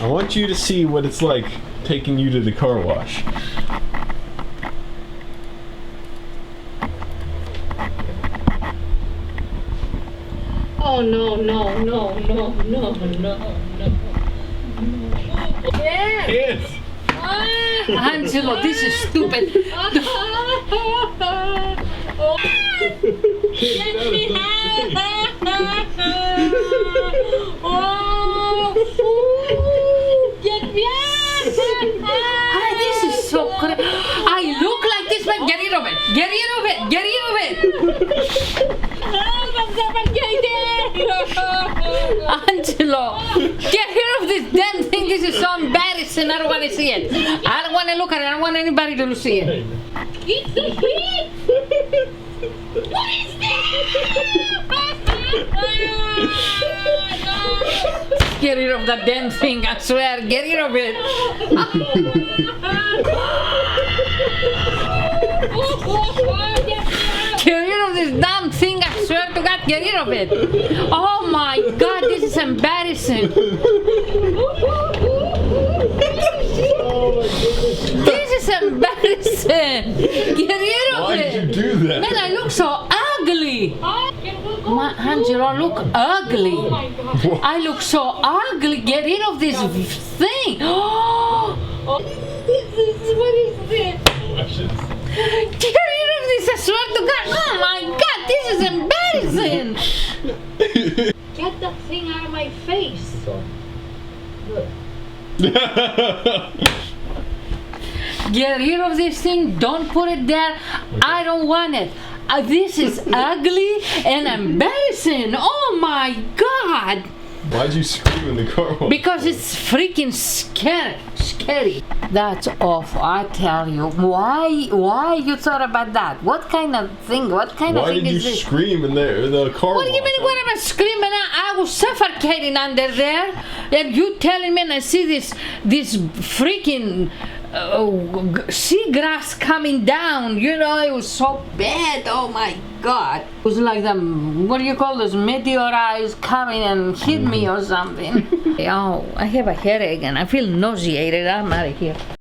I want you to see what it's like taking you to the car wash. Oh no, no, no, no, no, no, no. Yes! Yes! Angelo, this is stupid. This is so crazy. I look like this, man. Get rid of it. Get rid of it. Get rid of it. Angelo, get rid of this damn thing. This is so embarrassing. I don't want to see it. I don't want to look at it. I don't want anybody to see it. It's the heat. What is that? Get rid of that damn thing. I swear. Get rid of it. Get rid of this damn thing. I swear to God. Get rid of it. Oh my God. This is embarrassing. This is embarrassing. Get rid of Why it. did you do that? Man, I look so ugly. Angelo, I look ugly. I look so ugly. Get rid of this thing. What is this? Get rid of this. I swear to God. Oh my God, this is embarrassing. Get that thing out of my face. Get rid of this thing. Don't put it there. I don't want it. This is ugly and embarrassing. Oh my God. Why'd you scream in the car wash? Because it's freaking scary. That's awful. I tell you. Why you thought about that? What kind of thing? What kind of Why thing did you is this? scream in the car What do you wash? mean when I was screaming? I was suffocating under there, and you telling me, and I see this freaking seagrass coming down. You know, it was so bad. Oh my God! It was like what do you call those meteorites coming and hit me or something. Oh, I have a headache and I feel nauseated. I'm out of here.